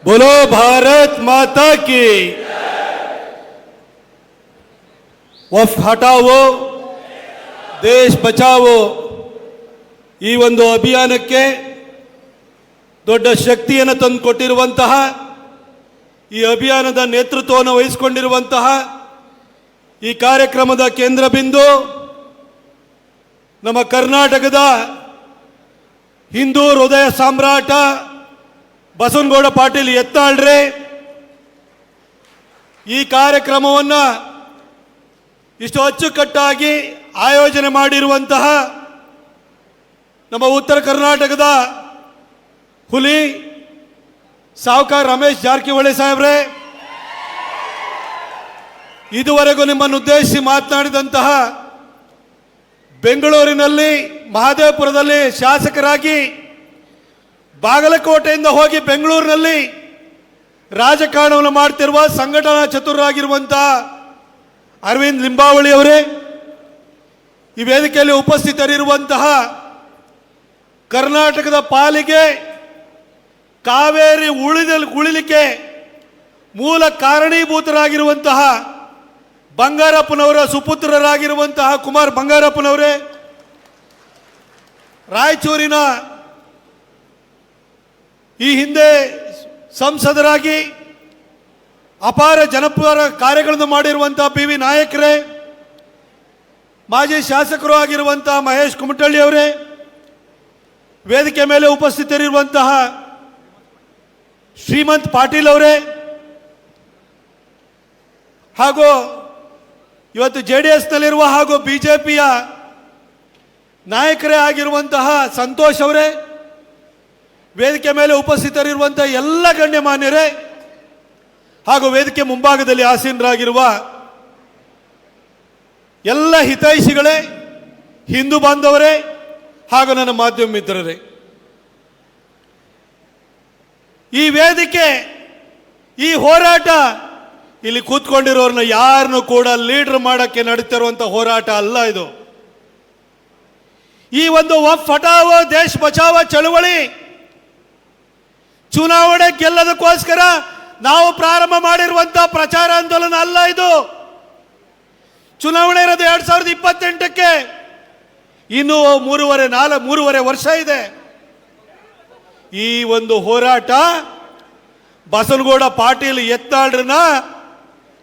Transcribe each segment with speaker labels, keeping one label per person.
Speaker 1: बोलो भारत माता की। वफ हटाओ देश बचाओ ಈ ಒಂದು ಅಭಿಯಾನಕ್ಕೆ ದೊಡ್ಡ ಶಕ್ತಿಯನ್ನು ತಂದುಕೊಟ್ಟಿರುವಂತಹ ಈ ಅಭಿಯಾನದ ನೇತೃತ್ವವನ್ನು ವಹಿಸಿಕೊಂಡಿರುವಂತಹ ಈ ಕಾರ್ಯಕ್ರಮದ ಕೇಂದ್ರ ಬಿಂದು ನಮ್ಮ ಕರ್ನಾಟಕದ ಹಿಂದೂ ಹೃದಯ ಸಾಮ್ರಾಟ ಬಸವನಗೌಡ ಪಾಟೀಲ್ ಯತ್ನಾಳ್ರೆ ಈ ಕಾರ್ಯಕ್ರಮವನ್ನು ಇಷ್ಟು ಅಚ್ಚುಕಟ್ಟಾಗಿ ಆಯೋಜನೆ ಮಾಡಿರುವಂತಹ ನಮ್ಮ ಉತ್ತರ ಕರ್ನಾಟಕದ ಹುಲಿ ಸಾವುಕಾರ ರಮೇಶ್ ಜಾರಕಿಹೊಳಿ ಸಾಹೇಬ್ರೆ, ಇದುವರೆಗೂ ನಿಮ್ಮನ್ನು ಉದ್ದೇಶಿಸಿ ಮಾತನಾಡಿದಂತಹ ಬೆಂಗಳೂರಿನಲ್ಲಿ ಮಹದೇವಪುರದಲ್ಲಿ ಶಾಸಕರಾಗಿ ಬಾಗಲಕೋಟೆಯಿಂದ ಹೋಗಿ ಬೆಂಗಳೂರಿನಲ್ಲಿ ರಾಜಕಾರಣವನ್ನು ಮಾಡ್ತಿರುವ ಸಂಘಟನಾ ಚತುರರಾಗಿರುವಂತಹ ಅರವಿಂದ್ ಲಿಂಬಾವಳಿ ಅವರೇ, ಈ ವೇದಿಕೆಯಲ್ಲಿ ಉಪಸ್ಥಿತರಿರುವಂತಹ ಕರ್ನಾಟಕದ ಪಾಲಿಗೆ ಕಾವೇರಿ ಉಳಿಲಿಕ್ಕೆ ಮೂಲ ಕಾರಣೀಭೂತರಾಗಿರುವಂತಹ ಬಂಗಾರಪ್ಪನವರ ಸುಪುತ್ರರಾಗಿರುವಂತಹ ಕುಮಾರ್ ಬಂಗಾರಪ್ಪನವರೇ, ರಾಯಚೂರಿನ ಈ ಹಿಂದೆ ಸಂಸದರಾಗಿ ಅಪಾರ ಜನಪರ ಕಾರ್ಯಗಳನ್ನು ಮಾಡಿರುವಂತಹ ಪಿ ವಿ ನಾಯಕರೇ, ಮಾಜಿ ಶಾಸಕರು ಆಗಿರುವಂತಹ ಮಹೇಶ್ ಕುಮಟಳ್ಳಿ ಅವರೇ, ವೇದಿಕೆ ಮೇಲೆ ಉಪಸ್ಥಿತರಿರುವಂತಹ ಶ್ರೀಮಂತ್ ಪಾಟೀಲ್ ಅವರೇ, ಹಾಗೂ ಇವತ್ತು JDSನಲ್ಲಿರುವ ಹಾಗೂ ಬಿಜೆಪಿಯ ನಾಯಕರೇ ಆಗಿರುವಂತಹ ಸಂತೋಷ್ ಅವರೇ, ವೇದಿಕೆ ಮೇಲೆ ಉಪಸ್ಥಿತರಿರುವಂತಹ ಎಲ್ಲ ಗಣ್ಯಮಾನ್ಯರೇ, ಹಾಗೂ ವೇದಿಕೆ ಮುಂಭಾಗದಲ್ಲಿ ಆಸೀನರಾಗಿರುವ ಎಲ್ಲ ಹಿತೈಷಿಗಳೇ, ಹಿಂದೂ ಬಾಂಧವರೇ, ಹಾಗೂ ನನ್ನ ಮಾಧ್ಯಮ ಮಿತ್ರರೇ, ಈ ವೇದಿಕೆ, ಈ ಹೋರಾಟ ಇಲ್ಲಿ ಕೂತ್ಕೊಂಡಿರೋರನ್ನ ಯಾರನ್ನು ಕೂಡ ಲೀಡರ್ ಮಾಡಕ್ಕೆ ನಡೀತಿರುವಂತ ಹೋರಾಟ ಅಲ್ಲ ಇದು. ಈ ಒಂದು ವಫ್ ಹಟಾವೋ ದೇಶ್ ಬಚಾವೋ ಚಳವಳಿ ಚುನಾವಣೆ ಗೆಲ್ಲೋದಕ್ಕೋಸ್ಕರ ನಾವು ಪ್ರಾರಂಭ ಮಾಡಿರುವಂತಹ ಪ್ರಚಾರ ಆಂದೋಲನ ಅಲ್ಲ ಇದು. ಚುನಾವಣೆ ಇರೋದು 2028ಕ್ಕೆ, ಇನ್ನು ಮೂರುವರೆ ವರ್ಷ ಇದೆ. ಈ ಒಂದು ಹೋರಾಟ ಬಸವನಗೌಡ ಪಾಟೀಲ್ ಯತ್ನಾಳ್ರನ್ನ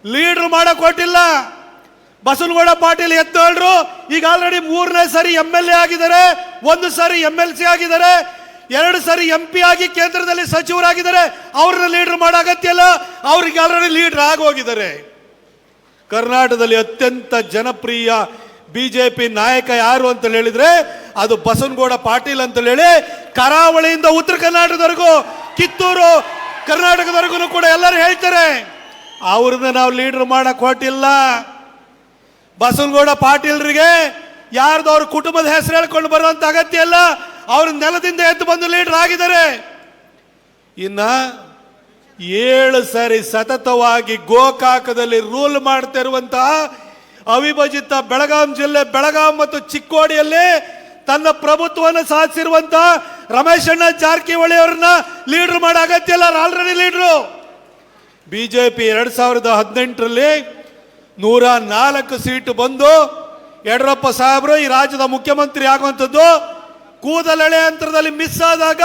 Speaker 1: ಲೀಡರ್ ಮಾಡಕ್ ಕೊಟ್ಟಿಲ್ಲ. ಬಸವನಗೌಡ ಪಾಟೀಲ್ ಯತ್ನಾಳ್ರು ಈಗ ಆಲ್ರೆಡಿ 3ನೇ ಸರಿ MLA ಆಗಿದ್ದಾರೆ, 1 ಸಾರಿ MLC ಆಗಿದ್ದಾರೆ, 2 ಸಾರಿ MP ಆಗಿ ಕೇಂದ್ರದಲ್ಲಿ ಸಚಿವರಾಗಿದ್ದಾರೆ. ಅವ್ರನ್ನ ಲೀಡರ್ ಮಾಡೋ ಅಗತ್ಯ ಇಲ್ಲ, ಅವ್ರಿಗೆ ಆಲ್ರೆಡಿ ಲೀಡರ್ ಆಗೋಗಿದ್ದಾರೆ. ಕರ್ನಾಟಕದಲ್ಲಿ ಅತ್ಯಂತ ಜನಪ್ರಿಯ ಬಿಜೆಪಿ ನಾಯಕ ಯಾರು ಅಂತ ಹೇಳಿದ್ರೆ ಅದು ಬಸವನಗೌಡ ಪಾಟೀಲ್ ಅಂತ ಹೇಳಿ ಕರಾವಳಿಯಿಂದ ಉತ್ತರ ಕರ್ನಾಟಕದವರೆಗೂ, ಕಿತ್ತೂರು ಕರ್ನಾಟಕದವರೆಗೂ ಕೂಡ ಎಲ್ಲರೂ ಹೇಳ್ತಾರೆ. ಅವ್ರನ್ನ ನಾವು ಲೀಡರ್ ಮಾಡಕ್ ಹೊರಟಿಲ್ಲ. ಬಸವನಗೌಡ ಪಾಟೀಲ್ರಿಗೆ ಯಾರ್ದು ಅವ್ರ ಕುಟುಂಬದ ಹೆಸರು ಹೇಳ್ಕೊಂಡು ಬರುವಂತ ಅಗತ್ಯ ಇಲ್ಲ. ಅವ್ರ ನೆಲದಿಂದ ಎದ್ದು ಬಂದು ಲೀಡರ್ ಆಗಿದ್ದಾರೆ. ಇನ್ನ 7 ಸಾರಿ ಸತತವಾಗಿ ಗೋಕಾಕದಲ್ಲಿ ರೂಲ್ ಮಾಡ್ತಿರುವಂತಹ ಅವಿಭಜಿತ ಬೆಳಗಾಂ ಜಿಲ್ಲೆ ಬೆಳಗಾಂ ಮತ್ತು ಚಿಕ್ಕೋಡಿಯಲ್ಲಿ ತನ್ನ ಪ್ರಭುತ್ವವನ್ನು ಸಾಧಿಸಿರುವಂತಹ ರಮೇಶಣ್ಣ ಜಾರಕಿಹೊಳಿ ಅವರನ್ನ ಲೀಡರ್ ಮಾಡೋ ಅಗತ್ಯ ಇಲ್ಲ, ಆಲ್ರೆಡಿ ಲೀಡರು. ಬಿಜೆಪಿ 2018ರಲ್ಲಿ 104 ಸೀಟು ಬಂದು ಯಡಿಯೂರಪ್ಪ ಸಾಹೇಬರು ಈ ರಾಜ್ಯದ ಮುಖ್ಯಮಂತ್ರಿ ಆಗುವಂಥದ್ದು ಕೂದಲೆಳೆ ಅಂತರದಲ್ಲಿ ಮಿಸ್ ಆದಾಗ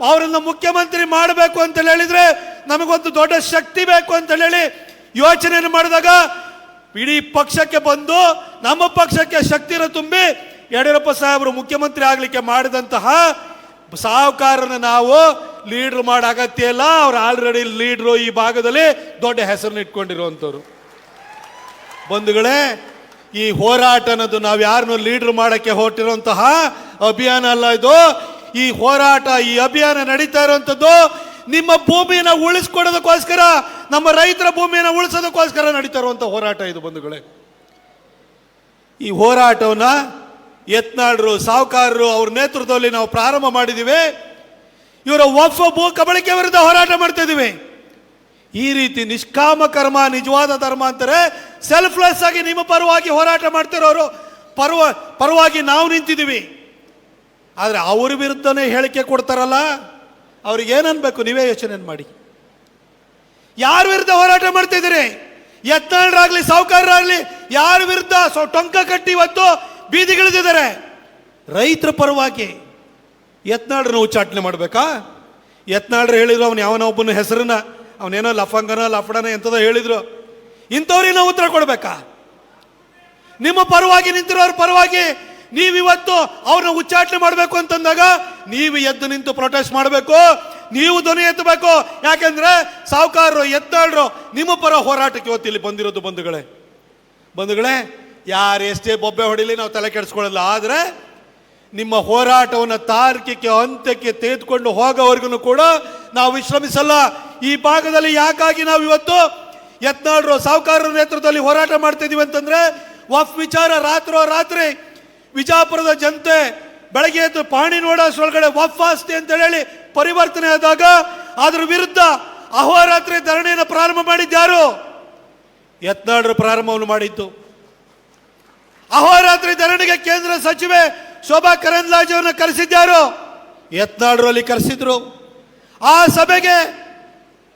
Speaker 1: ಅವರನ್ನ ಮುಖ್ಯಮಂತ್ರಿ ಮಾಡಬೇಕು ಅಂತ ಹೇಳಿದ್ರೆ ನಮಗೊಂದು ದೊಡ್ಡ ಶಕ್ತಿ ಬೇಕು ಅಂತ ಹೇಳಿ ಯೋಚನೆಯನ್ನು ಮಾಡಿದಾಗ ಇಡೀ ಪಕ್ಷಕ್ಕೆ ಬಂದು ನಮ್ಮ ಪಕ್ಷಕ್ಕೆ ಶಕ್ತಿಯನ್ನು ತುಂಬಿ ಯಡಿಯೂರಪ್ಪ ಸಾಹೇಬರು ಮುಖ್ಯಮಂತ್ರಿ ಆಗ್ಲಿಕ್ಕೆ ಮಾಡಿದಂತಹ ಸಾಹುಕಾರನ ನಾವು ಲೀಡರ್ ಮಾಡೋ ಅಗತ್ಯ ಇಲ್ಲ. ಅವ್ರು ಆಲ್ರೆಡಿ ಲೀಡರು, ಈ ಭಾಗದಲ್ಲಿ ದೊಡ್ಡ ಹೆಸರನ್ನು ಇಟ್ಕೊಂಡಿರುವಂಥವ್ರು. ಬಂಧುಗಳೇ, ಈ ಹೋರಾಟ ಅನ್ನೋದು ನಾವು ಯಾರನ್ನು ಲೀಡರ್ ಮಾಡಕ್ಕೆ ಹೊರಟಿರುವಂತಹ ಅಭಿಯಾನ ಅಲ್ಲ ಇದು. ಈ ಹೋರಾಟ, ಈ ಅಭಿಯಾನ ನಡೀತಾ ಇರುವಂಥದ್ದು ನಿಮ್ಮ ಭೂಮಿಯನ್ನು ಉಳಿಸ್ಕೊಡೋದಕ್ಕೋಸ್ಕರ, ನಮ್ಮ ರೈತರ ಭೂಮಿಯನ್ನು ಉಳಿಸೋದಕ್ಕೋಸ್ಕರ ನಡೀತಾ ಇರುವಂಥ ಹೋರಾಟ ಇದು ಬಂಧುಗಳೇ. ಈ ಹೋರಾಟವನ್ನ ಯತ್ನಾಳ್ರು, ಸಾಹುಕಾರರು ಅವ್ರ ನೇತೃತ್ವದಲ್ಲಿ ನಾವು ಪ್ರಾರಂಭ ಮಾಡಿದ್ದೀವಿ. ಇವರ ವಫ್ ಭೂ ಕಬಳಿಕೆ ವಿರುದ್ಧ ಹೋರಾಟ ಮಾಡ್ತಾ ಇದ್ದೀವಿ. ಈ ರೀತಿ ನಿಷ್ಕಾಮ ಕರ್ಮ ನಿಜವಾದ ಧರ್ಮ ಅಂತಾರೆ. ಸೆಲ್ಫ್ಲೆಸ್ ಆಗಿ ನಿಮ್ಮ ಪರವಾಗಿ ಹೋರಾಟ ಮಾಡ್ತಿರೋರು ಪರವಾಗಿ ನಾವು ನಿಂತಿದ್ದೀವಿ. ಆದರೆ ಅವ್ರ ವಿರುದ್ಧನೇ ಹೇಳಿಕೆ ಕೊಡ್ತಾರಲ್ಲ, ಅವ್ರಿಗೆ ಏನನ್ಬೇಕು ನೀವೇ ಯೋಚನೆ ಮಾಡಿ. ಯಾರ ವಿರುದ್ಧ ಹೋರಾಟ ಮಾಡ್ತಾ ಇದ್ದೀರಿ? ಯತ್ನಾಳರಾಗ್ಲಿ ಸಾಹುಕಾರರಾಗ್ಲಿ ಯಾರ ವಿರುದ್ಧ ಟೊಂಕ ಕಟ್ಟಿ ಇವತ್ತು ಬೀದಿಗಿಳಿದಿದ್ದಾರೆ? ರೈತರ ಪರವಾಗಿ. ಯತ್ನಾಳರನ್ನ ಉಚ್ಚಾಟನೆ ಮಾಡಬೇಕಾ? ಯತ್ನಾಳರು ಹೇಳಿದ್ರು ಅವನು ಯಾವನ ಒಬ್ಬನ ಹೆಸರನ್ನ, ಅವನೇನೋ ಲಫಂಗನ ಲಫಡನ ಎಂಥದೋ ಹೇಳಿದ್ರು. ಇಂಥವ್ರಿಗೆ ನಾವು ಉತ್ತರ ಕೊಡಬೇಕಾ? ನಿಮ್ಮ ಪರವಾಗಿ ನಿಂತಿರೋರ ಪರವಾಗಿ ನೀವಿವತ್ತು ಅವ್ರನ್ನ ಉಚ್ಚಾಟನೆ ಮಾಡಬೇಕು ಅಂತಂದಾಗ ನೀವು ಎದ್ದು ನಿಂತು ಪ್ರೊಟೆಸ್ಟ್ ಮಾಡಬೇಕು, ನೀವು ಧ್ವನಿ ಎತ್ತಬೇಕು. ಯಾಕೆಂದ್ರೆ ಸಾಹುಕಾರರು ಯತ್ನಾಳರು ನಿಮ್ಮ ಪರ ಹೋರಾಟಕ್ಕೆ ಇವತ್ತು ಇಲ್ಲಿ ಬಂದಿರೋದು. ಬಂಧುಗಳೇ, ಯಾರು ಎಷ್ಟೇ ಬೊಬ್ಬೆ ಹೊಡಿಲಿ ನಾವು ತಲೆ ಕೆಡಿಸ್ಕೊಳ್ಳಲ್ಲ. ಆದರೆ ನಿಮ್ಮ ಹೋರಾಟವನ್ನು ತಾರ್ಕಿಕ ಅಂತ್ಯಕ್ಕೆ ತೆಗೆದುಕೊಂಡು ಹೋಗೋವರೆಗೂ ಕೂಡ ನಾವು ವಿಶ್ರಮಿಸಲ್ಲ. ಈ ಭಾಗದಲ್ಲಿ ಯಾಕಾಗಿ ನಾವು ಇವತ್ತು ಯತ್ನಾಳರು ಸಾಹುಕಾರರ ನೇತೃತ್ವದಲ್ಲಿ ಹೋರಾಟ ಮಾಡ್ತಾ ಇದೀವಿ ಅಂತಂದ್ರೆ, ವಫ್ ವಿಚಾರ ರಾತ್ರಿ ವಿಜಾಪುರದ ಜನತೆ ಬೆಳಗ್ಗೆ ಎದ್ದು ಪಾಣಿ ನೋಡೋಷ್ರೊಳಗಡೆ ವಫ್ ಆಸ್ತಿ ಅಂತ ಹೇಳಿ ಪರಿವರ್ತನೆ ಆದಾಗ ಅದ್ರ ವಿರುದ್ಧ ಅಹೋರಾತ್ರಿ ಧರಣಿಯನ್ನು ಪ್ರಾರಂಭ ಮಾಡಿದ್ಯಾರು? ಯತ್ನಾಳರು ಪ್ರಾರಂಭವನ್ನು ಮಾಡಿದ್ದು. ಅಹೋರಾತ್ರಿ ಧರಣಿಗೆ ಕೇಂದ್ರ ಸಚಿವೆ ಶೋಭಾ ಕರಂದ್ಲಾಜೆ ಅವರನ್ನು ಕರೆಸಿದ್ಯಾರು? ಯತ್ನಾಳರು ಅಲ್ಲಿ ಕರೆಸಿದ್ರು. ಆ ಸಭೆಗೆ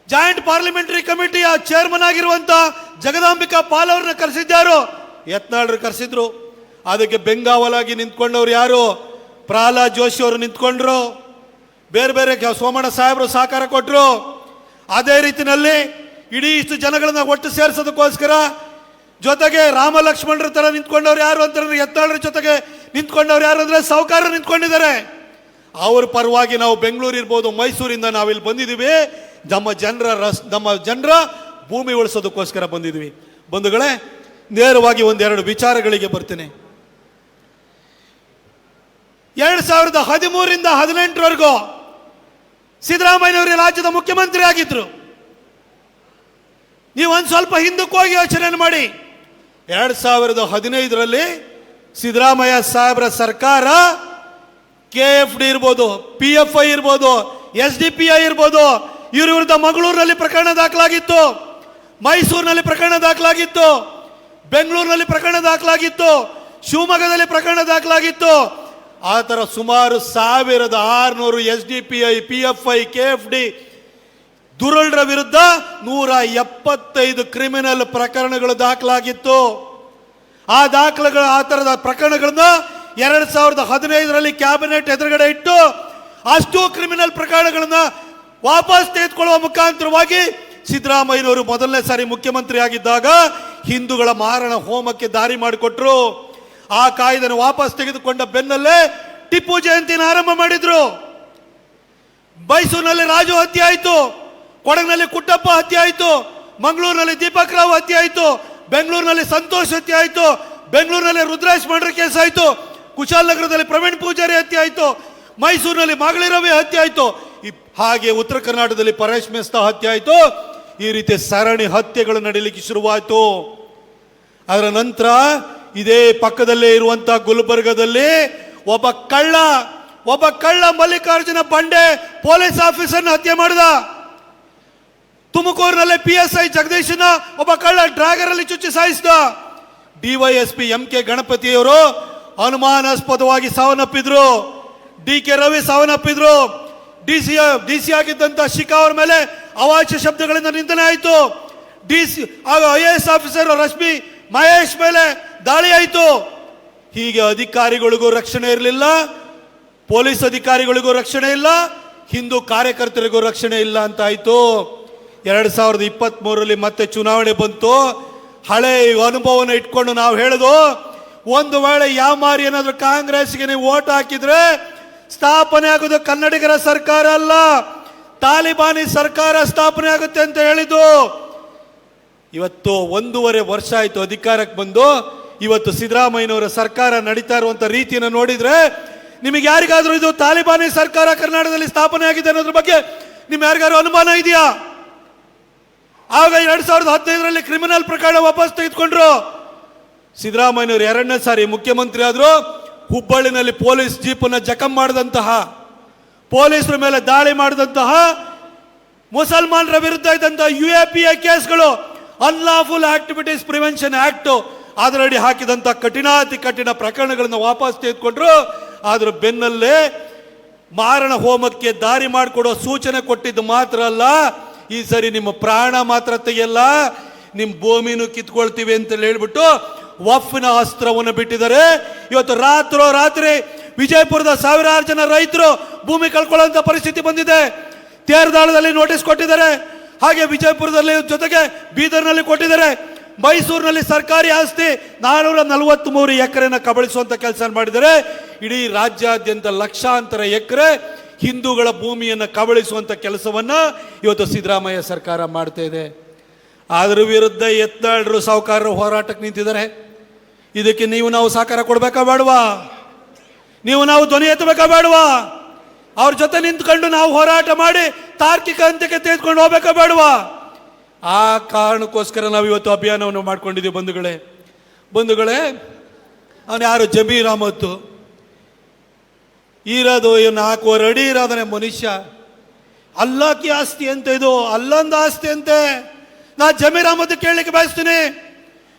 Speaker 1: ಜಾಯಿಂಟ್ ಪಾರ್ಲಿಮೆಂಟರಿ ಕಮಿಟಿಯ ಚೇರ್ಮನ್ ಆಗಿರುವಂತ ಜಗದಾಂಬಿಕಾ ಪಾಲ್ ಅವರನ್ನ ಕರೆಸಿದ್ಯಾರು? ಯತ್ನಾಳರು ಕರೆಸಿದ್ರು. ಅದಕ್ಕೆ ಬೆಂಗಾವಲಾಗಿ ನಿಂತ್ಕೊಂಡವ್ರು ಯಾರು? ಪ್ರಹ್ಲಾದ್ ಜೋಶಿ ಅವರು ನಿಂತ್ಕೊಂಡ್ರು. ಬೇರೆ ಬೇರೆ ಸೋಮಣ್ಣ ಸಾಹೇಬರು ಸಹಕಾರ ಕೊಟ್ಟರು. ಅದೇ ರೀತಿಯಲ್ಲಿ ಇಡೀ ಇಷ್ಟು ಜನಗಳನ್ನ ಒಟ್ಟು ಸೇರಿಸೋದಕ್ಕೋಸ್ಕರ ಜೊತೆಗೆ ರಾಮ ಲಕ್ಷ್ಮಣರ ತರ ನಿಂತ್ಕೊಂಡವ್ರು ಯಾರು ಅಂತಂದ್ರೆ ಯತ್ನಾಳರ ಜೊತೆಗೆ ನಿಂತ್ಕೊಂಡವ್ರು ಯಾರು ಅಂದ್ರೆ ಸಾಹುಕಾರರು ನಿಂತ್ಕೊಂಡಿದ್ದಾರೆ. ಅವ್ರ ಪರವಾಗಿ ನಾವು ಬೆಂಗಳೂರು ಇರ್ಬೋದು, ಮೈಸೂರಿಂದ ನಾವಿಲ್ಲಿ ಬಂದಿದ್ದೀವಿ. ನಮ್ಮ ಜನರ ಭೂಮಿ ಉಳಿಸೋದಕ್ಕೋಸ್ಕರ ಬಂದಿದ್ದೀವಿ. ಬಂಧುಗಳೇ, ನೇರವಾಗಿ ಒಂದೆರಡು ವಿಚಾರಗಳಿಗೆ ಬರ್ತೀನಿ. 2013ರಿಂದ 2018ವರೆಗೂ ಸಿದ್ದರಾಮಯ್ಯನವರು ರಾಜ್ಯದ ಮುಖ್ಯಮಂತ್ರಿ ಆಗಿದ್ರು. ನೀವು ಒಂದು ಸ್ವಲ್ಪ ಹಿಂದಕ್ಕೆ ಹೋಗಿ ಯೋಚನೆ ಮಾಡಿ. 2015ರಲ್ಲಿ ಸಿದ್ದರಾಮಯ್ಯ ಸಾಹೇಬರ ಸರ್ಕಾರ KFD ಇರ್ಬೋದು, PFI ಇರ್ಬೋದು, SDPI ಇರ್ಬೋದು, ಇವ್ರ ವಿರುದ್ಧ ಮಂಗಳೂರಿನಲ್ಲಿ ಪ್ರಕರಣ ದಾಖಲಾಗಿತ್ತು, ಮೈಸೂರಿನಲ್ಲಿ ಪ್ರಕರಣ ದಾಖಲಾಗಿತ್ತು, ಬೆಂಗಳೂರಿನಲ್ಲಿ ಪ್ರಕರಣ ದಾಖಲಾಗಿತ್ತು, ಶಿವಮೊಗ್ಗದಲ್ಲಿ ಪ್ರಕರಣ ದಾಖಲಾಗಿತ್ತು. ಆ ಥರ ಸುಮಾರು 1600 SDPI, PFI, KFD ದುರುಳರ ವಿರುದ್ಧ 175 ಕ್ರಿಮಿನಲ್ ಪ್ರಕರಣಗಳು ದಾಖಲಾಗಿತ್ತು. ಆ ಥರದ ಪ್ರಕರಣಗಳನ್ನ 2015ರಲ್ಲಿ ಕ್ಯಾಬಿನೆಟ್ ಎದುರುಗಡೆ ಇಟ್ಟು ಅಷ್ಟು ಕ್ರಿಮಿನಲ್ ಪ್ರಕರಣಗಳನ್ನ ವಾಪಸ್ ತೆಗೆದುಕೊಳ್ಳುವ ಮುಖಾಂತರವಾಗಿ ಸಿದ್ದರಾಮಯ್ಯನವರು ಮೊದಲನೇ ಸಾರಿ ಮುಖ್ಯಮಂತ್ರಿ ಆಗಿದ್ದಾಗ ಹಿಂದೂಗಳ ಮಾರಣ ಹೋಮಕ್ಕೆ ದಾರಿ ಮಾಡಿಕೊಟ್ರು. ಆ ಕಾಯ್ದೆನ ವಾಪಸ್ ತೆಗೆದುಕೊಂಡ ಬೆನ್ನಲ್ಲೇ ಟಿಪ್ಪು ಜಯಂತಿನ ಆರಂಭ ಮಾಡಿದ್ರು. ಮೈಸೂರಿನಲ್ಲಿ ರಾಜು ಹತ್ಯೆ ಆಯಿತು, ಕೊಡಗಿನಲ್ಲಿ ಕುಟ್ಟಪ್ಪ ಹತ್ಯೆ ಆಯಿತು, ಮಂಗಳೂರಿನಲ್ಲಿ ದೀಪಕ್ ರಾವ್ ಹತ್ಯೆ ಆಯಿತು, ಬೆಂಗಳೂರಿನಲ್ಲಿ ಸಂತೋಷ್ ಹತ್ಯೆ ಆಯಿತು, ಬೆಂಗಳೂರಿನಲ್ಲಿ ರುದ್ರೇಶ್ ಮರ್ಡರ್ ಕೇಸ್ ಆಯಿತು, ಕುಶಾಲನಗರದಲ್ಲಿ ಪ್ರವೀಣ್ ಪೂಜಾರಿ ಹತ್ಯೆ ಆಯಿತು, ಮೈಸೂರಿನಲ್ಲಿ ಮಾಗಳಿ ರವಿ ಹತ್ಯೆ ಆಯಿತು, ಹಾಗೆ ಉತ್ತರ ಕರ್ನಾಟಕದಲ್ಲಿ ಪರೇಶ್ ಮೆಸ್ತಾ ಹತ್ಯೆ ಆಯಿತು. ಈ ರೀತಿ ಸರಣಿ ಹತ್ಯೆಗಳು ನಡೀಲಿಕ್ಕೆ ಶುರುವಾಯಿತು. ಅದರ ನಂತರ ಇದೇ ಪಕ್ಕದಲ್ಲೇ ಇರುವಂತಹ ಗುಲ್ಬರ್ಗದಲ್ಲಿ ಒಬ್ಬ ಕಳ್ಳ ಮಲ್ಲಿಕಾರ್ಜುನ ಬಂಡೆ ಪೊಲೀಸ್ ಆಫೀಸರ್ನ ಹತ್ಯೆ ಮಾಡಿದ. ತುಮಕೂರಿನಲ್ಲಿ PSI ಜಗದೀಶನ ಒಬ್ಬ ಕಳ್ಳ ಡ್ರ್ಯಾಗರ್ ಅಲ್ಲಿ ಚುಚ್ಚಿ ಸಾಯಿಸಿದ. DYSP MK ಗಣಪತಿಯವರು ಅನುಮಾನಾಸ್ಪದವಾಗಿ ಸಾವನ್ನಪ್ಪಿದ್ರು. DK Ravi ಸಾವನ್ನಪ್ಪಿದ್ರು. DC ಆಗಿದ್ದಂತ ಶಿಖಾ ಅವರ ಮೇಲೆ ಅವಾಚ್ಯ ಶಬ್ದಗಳಿಂದ ನಿಂದನೆ ಆಯಿತು. IAS ಆಫೀಸರ್ ರಶ್ಮಿ ಮಹೇಶ್ ಮೇಲೆ ದಾಳಿ ಆಯಿತು. ಹೀಗೆ ಅಧಿಕಾರಿಗಳಿಗೂ ರಕ್ಷಣೆ ಇರಲಿಲ್ಲ, ಪೊಲೀಸ್ ಅಧಿಕಾರಿಗಳಿಗೂ ರಕ್ಷಣೆ ಇಲ್ಲ, ಹಿಂದೂ ಕಾರ್ಯಕರ್ತರಿಗೂ ರಕ್ಷಣೆ ಇಲ್ಲ ಅಂತ ಆಯಿತು. 2023ರಲ್ಲಿ ಮತ್ತೆ ಚುನಾವಣೆ ಬಂತು. ಹಳೆ ಅನುಭವನ ಇಟ್ಕೊಂಡು ನಾವು ಹೇಳೋದು, ಒಂದು ವೇಳೆ ಯಾಮಾರಿ ಏನಾದರೂ ಕಾಂಗ್ರೆಸ್ಗೆ ನೀವು ಓಟ್ ಹಾಕಿದ್ರೆ ಸ್ಥಾಪನೆ ಆಗೋದು ಕನ್ನಡಿಗರ ಸರ್ಕಾರ ಅಲ್ಲ, ತಾಲಿಬಾನಿ ಸರ್ಕಾರ ಸ್ಥಾಪನೆ ಆಗುತ್ತೆ ಅಂತ ಹೇಳಿದ್ದು. ಇವತ್ತು 1.5 ವರ್ಷ ಆಯಿತು ಅಧಿಕಾರಕ್ಕೆ ಬಂದು. ಇವತ್ತು ಸಿದ್ದರಾಮಯ್ಯನವರ ಸರ್ಕಾರ ನಡೀತಾ ಇರುವಂತ ರೀತಿಯನ್ನು ನೋಡಿದ್ರೆ ನಿಮಗೆ ಯಾರಿಗಾದ್ರೂ ಇದು ತಾಲಿಬಾನಿ ಸರ್ಕಾರ ಕರ್ನಾಟಕದಲ್ಲಿ ಸ್ಥಾಪನೆ ಆಗಿದೆ ಅನ್ನೋದ್ರ ಬಗ್ಗೆ ನಿಮ್ಗೆ ಯಾರಿಗಾದ್ರೂ ಅನುಮಾನ ಇದೆಯಾ? ಆಗ 2015ರಲ್ಲಿ ಕ್ರಿಮಿನಲ್ ಪ್ರಕರಣ ವಾಪಸ್ ತೆಗೆದುಕೊಂಡ್ರು. ಸಿದ್ದರಾಮಯ್ಯನವರು 2ನೇ ಸಾರಿ ಮುಖ್ಯಮಂತ್ರಿ ಆದ್ರು. ಹುಬ್ಬಳ್ಳಿನಲ್ಲಿ ಪೊಲೀಸ್ ಜೀಪನ್ನು ಜಖಂ ಮಾಡಿದಂತಹ, ಪೊಲೀಸರ ಮೇಲೆ ದಾಳಿ ಮಾಡಿದಂತಹ, ಮುಸಲ್ಮಾನರ ವಿರುದ್ಧ ಇದ್ದಂತಹ UAPA ಕೇಸ್ಗಳು, ಅನ್ಲಾಫುಲ್ ಆಕ್ಟಿವಿಟೀಸ್ ಪ್ರಿವೆನ್ಷನ್ ಆಕ್ಟ್, ಅದರಡಿ ಹಾಕಿದಂತ ಕಠಿಣಾತಿ ಕಠಿಣ ಪ್ರಕರಣಗಳನ್ನು ವಾಪಸ್ ತೆಗೆದುಕೊಂಡ್ರು. ಆದ್ರ ಬೆನ್ನಲ್ಲೇ ಮಾರಣ ಹೋಮಕ್ಕೆ ದಾರಿ ಮಾಡಿಕೊಡೋ ಸೂಚನೆ ಕೊಟ್ಟಿದ್ದು ಮಾತ್ರ ಅಲ್ಲ, ಈ ಸರಿ ನಿಮ್ಮ ಪ್ರಾಣ ಮಾತ್ರ ತೆಗೆಯಲ್ಲ, ನಿಮ್ಮ ಭೂಮಿನೂ ಕಿತ್ಕೊಳ್ತೀವಿ ಅಂತ ಹೇಳ್ಬಿಟ್ಟು ವಫ್ನ ಅಸ್ತ್ರವನ್ನು ಬಿಟ್ಟಿದ್ದಾರೆ. ಇವತ್ತು ರಾತ್ರಿ ವಿಜಯಪುರದ ಸಾವಿರಾರು ಜನ ರೈತರು ಭೂಮಿ ಕಳ್ಕೊಳ್ಳುವಂತ ಪರಿಸ್ಥಿತಿ ಬಂದಿದೆ. ತೇರದಾಳದಲ್ಲಿ ನೋಟಿಸ್ ಕೊಟ್ಟಿದ್ದಾರೆ, ಹಾಗೆ ವಿಜಯಪುರದಲ್ಲಿ ಜೊತೆಗೆ ಬೀದರ್ನಲ್ಲಿ ಕೊಟ್ಟಿದ್ದಾರೆ. ಮೈಸೂರಿನಲ್ಲಿ ಸರ್ಕಾರಿ ಆಸ್ತಿ 443 ಎಕರೆನ ಕಬಳಿಸುವಂತ ಕೆಲಸ ಮಾಡಿದ್ದಾರೆ. ಇಡೀ ರಾಜ್ಯಾದ್ಯಂತ ಲಕ್ಷಾಂತರ ಎಕರೆ ಹಿಂದೂಗಳ ಭೂಮಿಯನ್ನು ಕಬಳಿಸುವಂತ ಕೆಲಸವನ್ನ ಇವತ್ತು ಸಿದ್ದರಾಮಯ್ಯ ಸರ್ಕಾರ ಮಾಡ್ತಾ ಇದೆ. ಅದರ ವಿರುದ್ಧ ಯತ್ನಾಳರು ಸಾಹುಕಾರರು ಹೋರಾಟಕ್ಕೆ ನಿಂತಿದ್ದಾರೆ. ಇದಕ್ಕೆ ನಾವು ಸಹಕಾರ ಕೊಡ್ಬೇಕಾ ಬೇಡವಾ? ನಾವು ಧ್ವನಿ ಎತ್ತಬೇಕಾ ಬೇಡವಾ? ಅವ್ರ ಜೊತೆ ನಿಂತ್ಕೊಂಡು ನಾವು ಹೋರಾಟ ಮಾಡಿ ತಾರ್ಕಿಕ ಅಂತ್ಯಕ್ಕೆ ತೆಗೆದುಕೊಂಡು ಹೋಗ್ಬೇಕಾ ಬೇಡವಾ? ಆ ಕಾರಣಕ್ಕೋಸ್ಕರ ನಾವು ಇವತ್ತು ಅಭಿಯಾನವನ್ನು ಮಾಡ್ಕೊಂಡಿದ್ದೀವಿ. ಬಂಧುಗಳೇ, ಅವನು ಯಾರು? ಜಮೀರ್ ಅಹಮದ್ ಇರೋದು 4 ಅಡಿ ಇರೋದನೆ ಮನುಷ್ಯ. ಅಲ್ಲಾಕಿ ಆಸ್ತಿ ಅಂತ, ಇದು ಅಲ್ಲೊಂದು ಆಸ್ತಿ ಅಂತೆ. ನಾ ಜಮೀರ್ ಅಹಮದ್ ಕೇಳಲಿಕ್ಕೆ ಬಯಸ್ತೀನಿ,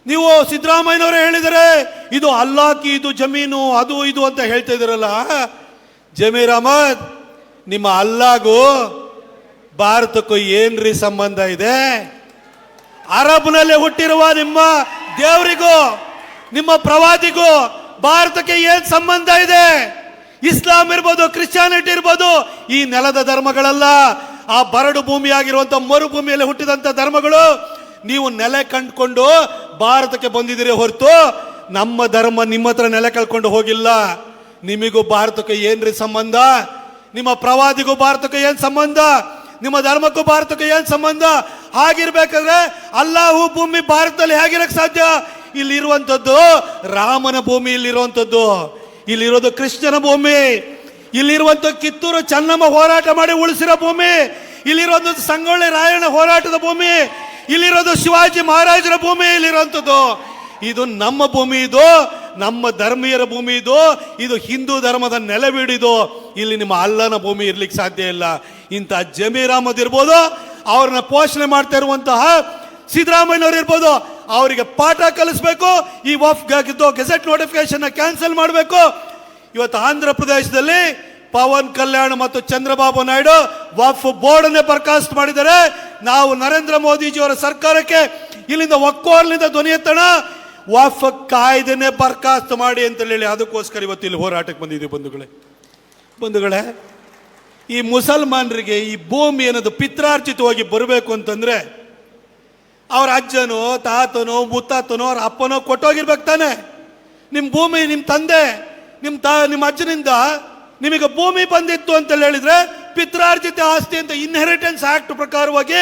Speaker 1: ನೀವು ಸಿದ್ದರಾಮಯ್ಯನವರೇ ಹೇಳಿದರೆ ಇದು ಅಲ್ಲಾಕಿ, ಇದು ಜಮೀನು, ಅದು ಇದು ಅಂತ ಹೇಳ್ತಾ ಇದ್ದೀರಲ್ಲ. ಜಮೀರ್ ಅಹಮದ್, ನಿಮ್ಮ ಅಲ್ಲಾಗೂ ಭಾರತಕ್ಕೂ ಏನ್ರಿ ಸಂಬಂಧ ಇದೆ? ಅರಬ್ನಲ್ಲಿ ಹುಟ್ಟಿರುವ ನಿಮ್ಮ ದೇವರಿಗೂ ನಿಮ್ಮ ಪ್ರವಾದಿಗೂ ಭಾರತಕ್ಕೆ ಏನ್ ಸಂಬಂಧ ಇದೆ? ಇಸ್ಲಾಂ ಇರ್ಬೋದು, ಕ್ರಿಶ್ಚಿಯಾನಿಟಿ ಇರ್ಬೋದು, ಈ ನೆಲದ ಧರ್ಮಗಳಲ್ಲ. ಆ ಬರಡು ಭೂಮಿಯಾಗಿರುವಂತ ಮರುಭೂಮಿಯಲ್ಲಿ ಹುಟ್ಟಿದಂತ ಧರ್ಮಗಳು. ನೀವು ನೆಲೆ ಕಂಡುಕೊಂಡು ಭಾರತಕ್ಕೆ ಬಂದಿದ್ದೀರಿ ಹೊರತು ನಮ್ಮ ಧರ್ಮ ನಿಮ್ಮ ಹತ್ರ ನೆಲೆ ಕಳ್ಕೊಂಡು ಹೋಗಿಲ್ಲ. ನಿಮಗೂ ಭಾರತಕ್ಕೆ ಏನ್ರಿ ಸಂಬಂಧ? ನಿಮ್ಮ ಪ್ರವಾದಿಗೂ ಭಾರತಕ್ಕೆ ಏನ್ ಸಂಬಂಧ? ನಿಮ್ಮ ಧರ್ಮಕ್ಕೂ ಭಾರತಕ್ಕೆ ಏನ್ ಸಂಬಂಧ? ಹಾಗಿರ್ಬೇಕಾದ್ರೆ ಅಲ್ಲಾಹು ಭೂಮಿ ಭಾರತದಲ್ಲಿ ಹೇಗಿರಕ್ ಸಾಧ್ಯ? ಇಲ್ಲಿರುವಂತದ್ದು ರಾಮನ ಭೂಮಿ, ಇಲ್ಲಿರೋದು ಕೃಷ್ಣನ ಭೂಮಿ, ಇಲ್ಲಿರುವಂತ ಕಿತ್ತೂರು ಚೆನ್ನಮ್ಮ ಹೋರಾಟ ಮಾಡಿ ಉಳಿಸಿರೋ ಭೂಮಿ, ಇಲ್ಲಿರೋದು ಸಂಗೊಳ್ಳಿ ರಾಯಣ್ಣ ಹೋರಾಟದ ಭೂಮಿ, ಇಲ್ಲಿರೋದು ಶಿವಾಜಿ ಮಹಾರಾಜರ ಭೂಮಿ, ಇಲ್ಲಿರುವಂತದ್ದು ಇದು ನಮ್ಮ ಭೂಮಿ, ಇದು ನಮ್ಮ ಧರ್ಮೀಯರ ಭೂಮಿ, ಇದು ಹಿಂದೂ ಧರ್ಮದ ನೆಲೆಬೀಡಿದು. ಇಲ್ಲಿ ನಿಮ್ಮ ಅಲ್ಲನ ಭೂಮಿ ಇರ್ಲಿಕ್ಕೆ ಸಾಧ್ಯ ಇಲ್ಲ. ಇಂಥ ಜಮೀರ್ ಅಹಮದ್ ಇರ್ಬೋದು, ಅವ್ರನ್ನ ಪೋಷಣೆ ಮಾಡ್ತಾ ಇರುವಂತಹ ಸಿದ್ದರಾಮಯ್ಯನವ್ರು ಇರ್ಬೋದು, ಅವರಿಗೆ ಪಾಠ ಕಲಿಸ್ಬೇಕು. ಈ ವಫ್ಗೆ ಗೆಜೆಟ್ ನೋಟಿಫಿಕೇಶನ್ ಕ್ಯಾನ್ಸಲ್ ಮಾಡಬೇಕು. ಇವತ್ತು ಆಂಧ್ರ ಪ್ರದೇಶದಲ್ಲಿ ಪವನ್ ಕಲ್ಯಾಣ್ ಮತ್ತು ಚಂದ್ರಬಾಬು ನಾಯ್ಡು ವಫ್ ಬೋರ್ಡ್ ಅನ್ನೇ ಬರ್ಖಾಸ್ತು ಮಾಡಿದ್ದಾರೆ. ನಾವು ನರೇಂದ್ರ ಮೋದಿಜಿಯವರ ಸರ್ಕಾರಕ್ಕೆ ಇಲ್ಲಿಂದ ಒಕ್ಕೋರ್ಲಿಂದ ಧ್ವನಿ ಎತ್ತೋಣ, ವಫ್ ಕಾಯ್ದೆನೆ ಬರ್ಖಾಸ್ತು ಮಾಡಿ ಅಂತ ಹೇಳಿ ಅದಕ್ಕೋಸ್ಕರ ಇವತ್ತು ಇಲ್ಲಿ ಹೋರಾಟಕ್ಕೆ ಬಂದಿದ್ದೀವಿ. ಬಂಧುಗಳೇ, ಈ ಮುಸಲ್ಮಾನರಿಗೆ ಈ ಭೂಮಿ ಅನ್ನೋದು ಪಿತ್ರಾರ್ಜಿತವಾಗಿ ಬರಬೇಕು ಅಂತಂದ್ರೆ ಅವ್ರ ಅಜ್ಜನೋ ತಾತನೋ ಮುತ್ತಾತನೋ ಅವ್ರ ಅಪ್ಪನೋ ಕೊಟ್ಟೋಗಿರ್ಬೇಕು ತಾನೆ. ನಿಮ್ಮ ಭೂಮಿ ನಿಮ್ಮ ತಂದೆ ನಿಮ್ಮ ಅಜ್ಜನಿಂದ ನಿಮಗೆ ಭೂಮಿ ಬಂದಿತ್ತು ಅಂತ ಹೇಳಿದ್ರೆ ಪಿತ್ರಾರ್ಜಿತ ಆಸ್ತಿ ಅಂತ ಇನ್ಹೆರಿಟೆನ್ಸ್ ಆಕ್ಟ್ ಪ್ರಕಾರವಾಗಿ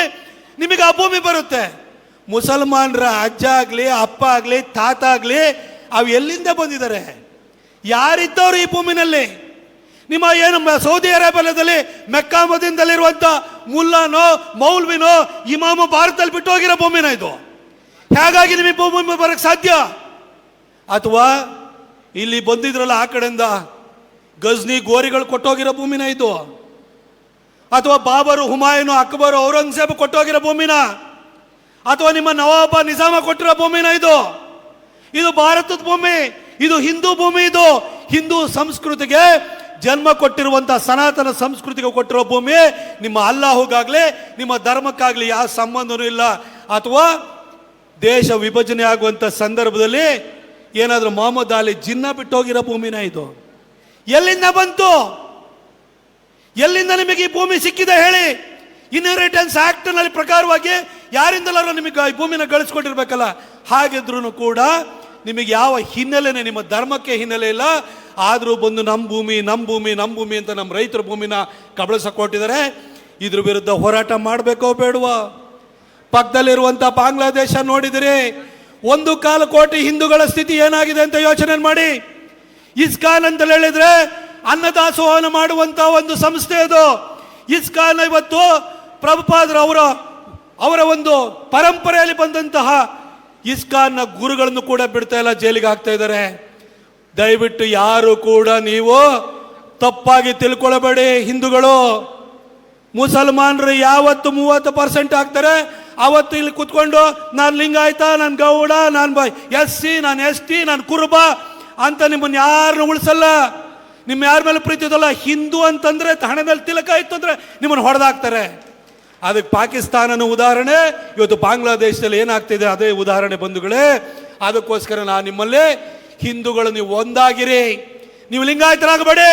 Speaker 1: ನಿಮಗೆ ಆ ಭೂಮಿ ಬರುತ್ತೆ. ಮುಸಲ್ಮಾನರ ಅಜ್ಜ ಆಗ್ಲಿ, ಅಪ್ಪ ಆಗ್ಲಿ, ತಾತ ಆಗ್ಲಿ, ಅವು ಎಲ್ಲಿಂದ ಬಂದಿದ್ದಾರೆ? ಯಾರಿದ್ದವರು ಈ ಭೂಮಿನಲ್ಲಿ? ನಿಮ್ಮ ಏನು ಸೌದಿ ಅರೇಬಿಯಾದಲ್ಲಿ ಮೆಕ್ಕಾ ಮದೀನದಲ್ಲಿರುವಂತ ಮುಲ್ಲಾನೋ ಮೌಲ್ವಿನೋ ಇಮಾಮು ಭಾರತದಲ್ಲಿ ಬಿಟ್ಟು ಹೋಗಿರೋ ಭೂಮಿನ ಇದು? ಹೇಗಾಗಿ ನಿಮಗೆ ಭೂಮಿ ಬರಕ್ಕೆ ಸಾಧ್ಯ? ಅಥವಾ ಇಲ್ಲಿ ಬಂದಿದ್ರಲ್ಲ ಆ ಕಡೆಯಿಂದ ಗಜ್ನಿ ಗೋರಿಗಳು ಕೊಟ್ಟೋಗಿರೋ ಭೂಮಿನ ಇದು? ಅಥವಾ ಬಾಬರು, ಹುಮಾಯೂನು, ಅಕ್ಬರು, ಔರಂಗಜೇಬ್ ಕೊಟ್ಟೋಗಿರೋ ಭೂಮಿನ? ಅಥವಾ ನಿಮ್ಮ ನವಾಬ ನಿಜಾಮ ಕೊಟ್ಟಿರೋ ಭೂಮಿನ ಇದು? ಇದು ಭಾರತದ ಭೂಮಿ, ಇದು ಹಿಂದೂ ಭೂಮಿ, ಇದು ಹಿಂದೂ ಸಂಸ್ಕೃತಿಗೆ ಜನ್ಮ ಕೊಟ್ಟಿರುವಂತಹ ಸನಾತನ ಸಂಸ್ಕೃತಿಗೆ ಕೊಟ್ಟಿರೋ ಭೂಮಿ. ನಿಮ್ಮ ಅಲ್ಲಾಹುಗಾಗ್ಲಿ ನಿಮ್ಮ ಧರ್ಮಕ್ಕಾಗ್ಲಿ ಯಾವ ಸಂಬಂಧನೂ ಇಲ್ಲ. ಅಥವಾ ದೇಶ ವಿಭಜನೆ ಆಗುವಂತ ಸಂದರ್ಭದಲ್ಲಿ ಏನಾದ್ರೂ ಮೊಹಮ್ಮದ್ ಅಲಿ ಜಿನ್ನ ಬಿಟ್ಟೋಗಿರೋ ಭೂಮಿನ ಇದು? ಎಲ್ಲಿಂದ ಬಂತು? ಎಲ್ಲಿಂದ ನಿಮಗೆ ಈ ಭೂಮಿ ಸಿಕ್ಕಿದೆ ಹೇಳಿ? ಇನ್ಹೆರಿಟೆನ್ಸ್ ಆಕ್ಟ್ ನಲ್ಲಿ ಪ್ರಕಾರವಾಗಿ ಯಾರಿಂದಲಾರು ನಿಮಗೆ ಈ ಭೂಮಿನ ಗಳಿಸ್ಕೊಟ್ಟಿರ್ಬೇಕಲ್ಲ. ಹಾಗಿದ್ರು ಕೂಡ ನಿಮಗೆ ಯಾವ ಹಿನ್ನೆಲೆನೇ, ನಿಮ್ಮ ಧರ್ಮಕ್ಕೆ ಹಿನ್ನೆಲೆ ಇಲ್ಲ. ಆದರೂ ಬಂದು ನಮ್ಮ ಭೂಮಿ ಅಂತ ನಮ್ಮ ರೈತರ ಭೂಮಿನ ಕಬಳಿಸಕ್ಕೆ ಕೊಟ್ಟಿದ್ದಾರೆ. ಇದ್ರ ವಿರುದ್ಧ ಹೋರಾಟ ಮಾಡಬೇಕೋ ಬೇಡವಾ? ಪಕ್ಕದಲ್ಲಿರುವಂಥ ಬಾಂಗ್ಲಾದೇಶ ನೋಡಿದಿರಿ, 1.25 ಕೋಟಿ ಹಿಂದೂಗಳ ಸ್ಥಿತಿ ಏನಾಗಿದೆ ಅಂತ ಯೋಚನೆ ಮಾಡಿ. ಇಸ್ಕಾನ್ ಅಂತ ಹೇಳಿದ್ರೆ ಅನ್ನದಾಸೋಹನ ಮಾಡುವಂತ ಒಂದು ಸಂಸ್ಥೆ ಅದು. ಇಸ್ಕಾನ್ ಇವತ್ತು ಪ್ರಭುಪಾದರು ಅವರ ಒಂದು ಪರಂಪರೆಯಲ್ಲಿ ಬಂದಂತಹ ಇಸ್ಕಾನ್ನ ಗುರುಗಳನ್ನು ಕೂಡ ಬಿಡ್ತಾ ಇಲ್ಲ, ಜೈಲಿಗೆ ಹಾಕ್ತಾ ಇದ್ದಾರೆ. ದಯವಿಟ್ಟು ಯಾರು ಕೂಡ ನೀವು ತಪ್ಪಾಗಿ ತಿಳ್ಕೊಳ್ಳಬೇಡಿ. ಹಿಂದೂಗಳು ಮುಸಲ್ಮಾನರು ಯಾವತ್ತು 30% ಆಗ್ತಾರೆ, ಅವತ್ತು ಇಲ್ಲಿ ಕುತ್ಕೊಂಡು ನಾನು ಲಿಂಗಾಯತ, ನಾನು ಗೌಡ, ನಾನು SC, ನಾನು ST, ನಾನು ಕುರುಬ ಅಂತ ನಿಮ್ಮನ್ನು ಯಾರನ್ನು ಉಳಿಸಲ್ಲ. ನಿಮ್ಮ ಯಾರ ಮೇಲೆ ಪ್ರೀತಿ ಇದಲ್ಲ. ಹಿಂದೂ ಅಂತಂದ್ರೆ ಹಣೆ ಮೇಲೆ ತಿಲಕ ಇತ್ತು ಅಂದ್ರೆ ನಿಮ್ಮನ್ನು ಹೊಡೆದಾಕ್ತಾರೆ. ಅದಕ್ಕೆ ಪಾಕಿಸ್ತಾನನ ಉದಾಹರಣೆ, ಇವತ್ತು ಬಾಂಗ್ಲಾದೇಶದಲ್ಲಿ ಏನಾಗ್ತಿದೆ ಅದೇ ಉದಾಹರಣೆ ಬಂಧುಗಳೇ. ಅದಕ್ಕೋಸ್ಕರ ನಾನು ನಿಮ್ಮಲ್ಲಿ ಹಿಂದೂಗಳು ನೀವು ಒಂದಾಗಿರಿ. ನೀವು ಲಿಂಗಾಯತರಾಗಬೇಡಿ,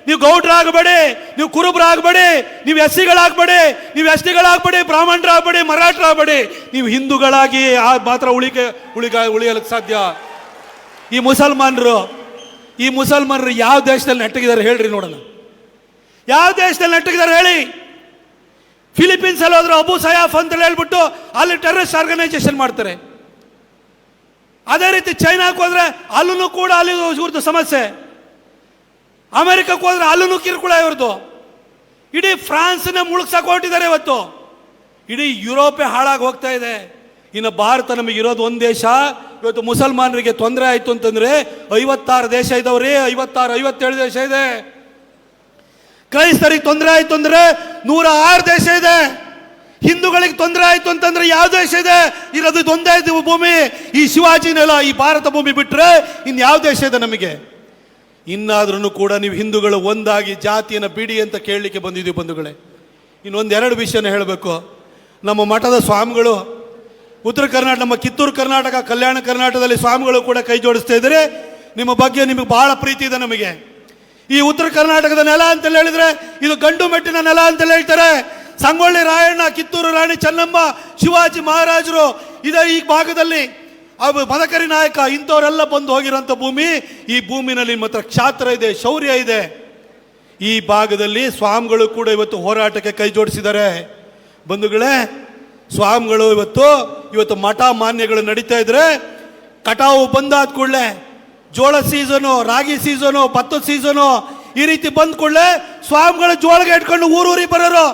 Speaker 1: ನೀವು ಗೌಡ್ರಾಗಬೇಡಿ, ನೀವು ಕುರುಬರಾಗಬೇಡಿ, ನೀವು ಎಸ್ಸಿಗಳಾಗಬೇಡಿ, ನೀವು ಎಸ್ಟಿಗಳಾಗಬೇಡಿ, ಬ್ರಾಹ್ಮಣರಾಗಬೇಡಿ, ಮರಾಠರಾಗಬೇಡಿ. ನೀವು ಹಿಂದೂಗಳಾಗಿ ಮಾತ್ರ ಉಳಿಯಲಿಕ್ಕೆ ಸಾಧ್ಯ. ಈ ಮುಸಲ್ಮಾನರು ಯಾವ ದೇಶದಲ್ಲಿ ನೆಟ್ಟಗಿದ್ದಾರೆ ಹೇಳ್ರಿ ನೋಡೋಣ. ಯಾವ ದೇಶದಲ್ಲಿ ನೆಟ್ಟಗಿದ್ದಾರೆ ಹೇಳಿ? ಫಿಲಿಪೀನ್ಸ್ ಅಲ್ಲಿ ಹೋದ್ರೆ ಅಬು ಸಯಾಫ್ ಅಂತ ಹೇಳ್ಬಿಟ್ಟು ಅಲ್ಲಿ ಟೆರರಿಸ್ಟ್ ಆರ್ಗನೈಸೇಷನ್ ಮಾಡ್ತಾರೆ. ಅದೇ ರೀತಿ ಚೈನಾಕ್ಕೆ ಹೋದ್ರೆ ಅಲ್ಲೂ ಕೂಡ ಅಲ್ಲಿ ಇವ್ರದ್ದು ಸಮಸ್ಯೆ. ಅಮೆರಿಕಕ್ಕೆ ಹೋದ್ರೆ ಅಲ್ಲೂ ಕಿರುಕುಳ ಇವ್ರದ್ದು. ಇಡೀ ಫ್ರಾನ್ಸ್ನ ಮುಳುಗ್ಸಕ್ಕೆ ಹೊರಟಿದ್ದಾರೆ ಇವತ್ತು. ಇಡೀ ಯುರೋಪೇ ಹಾಳಾಗಿ ಹೋಗ್ತಾ ಇದೆ. ಇನ್ನು ಭಾರತ ನಮಗೆ ಇರೋದು ಒಂದು ದೇಶ. ಇವತ್ತು ಮುಸಲ್ಮಾನರಿಗೆ ತೊಂದರೆ ಆಯ್ತು ಅಂತಂದ್ರೆ 56 ದೇಶ ಇದಾವ್ರಿ, 57 ದೇಶ ಇದೆ. ಕ್ರೈಸ್ತರಿಗೆ ತೊಂದರೆ ಆಯ್ತು ಅಂದ್ರೆ 106 ದೇಶ ಇದೆ. ಹಿಂದೂಗಳಿಗೆ ತೊಂದರೆ ಆಯ್ತು ಅಂತಂದ್ರೆ ಯಾವ ದೇಶ ಇದೆ? ಇರೋದು ಒಂದೇ ಭೂಮಿ, ಈ ಶಿವಾಜಿನೆಲ್ಲ, ಈ ಭಾರತ ಭೂಮಿ ಬಿಟ್ರೆ ಇನ್ ಯಾವ ದೇಶ ಇದೆ ನಮಗೆ? ಇನ್ನಾದ್ರೂ ಕೂಡ ನೀವು ಹಿಂದೂಗಳು ಒಂದಾಗಿ ಜಾತಿಯನ್ನು ಬಿಡಿ ಅಂತ ಕೇಳಲಿಕ್ಕೆ ಬಂದಿದ್ದೀವಿ ಬಂಧುಗಳೇ. ಇನ್ನೊಂದೆರಡು ವಿಷಯನ ಹೇಳಬೇಕು. ನಮ್ಮ ಮಠದ ಸ್ವಾಮಿಗಳು ಉತ್ತರ ಕರ್ನಾಟಕ, ನಮ್ಮ ಕಿತ್ತೂರು ಕರ್ನಾಟಕ, ಕಲ್ಯಾಣ ಕರ್ನಾಟಕದಲ್ಲಿ ಸ್ವಾಮಿಗಳು ಕೂಡ ಕೈ ಜೋಡಿಸ್ತಾ ಇದ್ದಾರೆ. ನಿಮ್ಮ ಬಗ್ಗೆ ನಿಮಗೆ ಬಹಳ ಪ್ರೀತಿ ಇದೆ ನಮಗೆ. ಈ ಉತ್ತರ ಕರ್ನಾಟಕದ ನೆಲ ಅಂತ ಹೇಳಿದ್ರೆ ಇದು ಗಂಡು ಮೆಟ್ಟಿನ ನೆಲ ಅಂತ ಹೇಳ್ತಾರೆ. ಸಂಗೊಳ್ಳಿ ರಾಯಣ್ಣ, ಕಿತ್ತೂರು ರಾಣಿ ಚೆನ್ನಮ್ಮ, ಶಿವಾಜಿ ಮಹಾರಾಜರು ಇದೆ ಈ ಭಾಗದಲ್ಲಿ. ಮದಕರಿ ನಾಯಕ ಇಂಥವರೆಲ್ಲ ಬಂದು ಹೋಗಿರೋಂಥ ಭೂಮಿ. ಈ ಭೂಮಿನಲ್ಲಿ ಮಾತ್ರ ಕ್ಷಾತ್ರ ಇದೆ, ಶೌರ್ಯ ಇದೆ. ಈ ಭಾಗದಲ್ಲಿ ಸ್ವಾಮಿಗಳು ಕೂಡ ಇವತ್ತು ಹೋರಾಟಕ್ಕೆ ಕೈ ಜೋಡಿಸಿದ್ದಾರೆ ಬಂಧುಗಳೇ. ಸ್ವಾಮಿಗಳು ಇವತ್ತು ಮಠ ಮಾನ್ಯಗಳು ನಡೀತಾ ಇದ್ರೆ, ಕಟಾವು ಬಂದಾದ ಕೂಡಲೇ ಜೋಳ ಸೀಸನು, ರಾಗಿ ಸೀಸನು, ಭತ್ತದ ಸೀಸನು ಈ ರೀತಿ ಬಂದ ಕೂಡಲೇ ಸ್ವಾಮಿಗಳು ಜೋಳಗೆ ಇಟ್ಕೊಂಡು ಊರೂರಿಗೆ ಬರೋರು.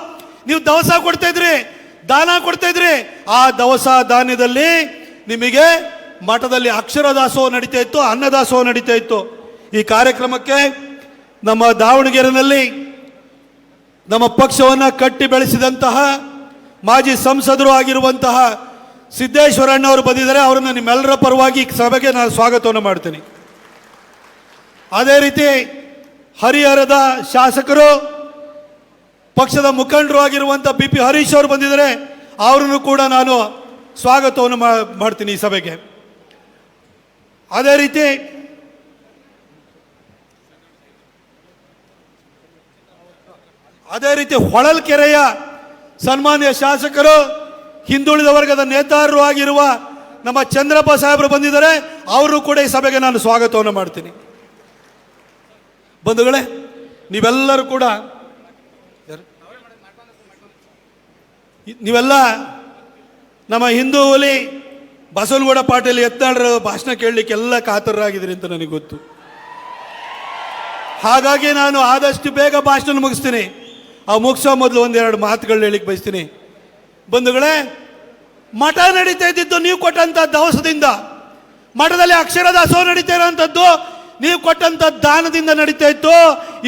Speaker 1: ನೀವು ದವಸ ಕೊಡ್ತಾ ಇದ್ರಿ, ದಾನ ಕೊಡ್ತಾ ಇದ್ರಿ. ಆ ದವಸ ಧಾನ್ಯದಲ್ಲಿ ನಿಮಗೆ ಮಠದಲ್ಲಿ ಅಕ್ಷರ ದಾಸೋಹ ನಡೀತಾ ಇತ್ತು, ಅನ್ನದಾಸೋಹ ನಡೀತಾ ಇತ್ತು. ಈ ಕಾರ್ಯಕ್ರಮಕ್ಕೆ ನಮ್ಮ ದಾವಣಗೆರೆಯಲ್ಲಿ ನಮ್ಮ ಪಕ್ಷವನ್ನು ಕಟ್ಟಿ ಬೆಳೆಸಿದಂತಹ ಮಾಜಿ ಸಂಸದರು ಆಗಿರುವಂತಹ ಸಿದ್ದೇಶ್ವರಣ್ಣವರು ಬಂದಿದ್ದಾರೆ. ಅವರನ್ನು ನಿಮ್ಮೆಲ್ಲರ ಪರವಾಗಿ ಸಭೆಗೆ ನಾನು ಸ್ವಾಗತವನ್ನು ಮಾಡ್ತೀನಿ. ಅದೇ ರೀತಿ ಹರಿಹರದ ಶಾಸಕರು, ಪಕ್ಷದ ಮುಖಂಡರು ಆಗಿರುವಂಥ BP ಹರೀಶ್ ಅವರು ಬಂದಿದ್ದಾರೆ. ಅವರನ್ನು ಕೂಡ ನಾನು ಸ್ವಾಗತವನ್ನು ಮಾಡ್ತೀನಿ ಈ ಸಭೆಗೆ. ಅದೇ ರೀತಿ ಹೊಳಲ್ಕೆರೆಯ ಸನ್ಮಾನ್ಯ ಶಾಸಕರು, ಹಿಂದುಳಿದ ವರ್ಗದ ನೇತಾರರು ಆಗಿರುವ ನಮ್ಮ ಚಂದ್ರಪ್ಪ ಸಾಹೇಬರು ಬಂದಿದ್ದಾರೆ. ಅವರು ಕೂಡ ಈ ಸಭೆಗೆ ನಾನು ಸ್ವಾಗತವನ್ನು ಮಾಡ್ತೀನಿ. ಬಂಧುಗಳೇ, ನೀವೆಲ್ಲರೂ ಕೂಡ ನಮ್ಮ ಹಿಂದೂ ಹುಲಿ ಬಸವನಗೌಡ ಪಾಟೀಲ್ ಯತ್ನಾಳರ ಭಾಷಣ ಕೇಳಲಿಕ್ಕೆ ಎಲ್ಲ ಕಾತರರಾಗಿದ್ದೀರಿ ಅಂತ ನನಗೆ ಗೊತ್ತು. ಹಾಗಾಗಿ ನಾನು ಆದಷ್ಟು ಬೇಗ ಭಾಷಣ ಮುಗಿಸ್ತೀನಿ. ಮುಗಿಸೋ ಮೊದಲು ಒಂದೆರಡು ಮಾತುಗಳನ್ನ ಹೇಳಿಕ್ಕೆ ಬಯಸ್ತೀನಿ. ಬಂಧುಗಳೇ, ಮಠ ನಡೀತಾ ಇದ್ದಿದ್ದು ನೀವು ಕೊಟ್ಟಂಥ ದವಸದಿಂದ, ಮಠದಲ್ಲಿ ಅಕ್ಷರ ದಾಸೋಹ ನಡೀತಾ ಇರೋಂಥದ್ದು ನೀವು ಕೊಟ್ಟಂಥ ದಾನದಿಂದ ನಡೀತಾ ಇತ್ತು.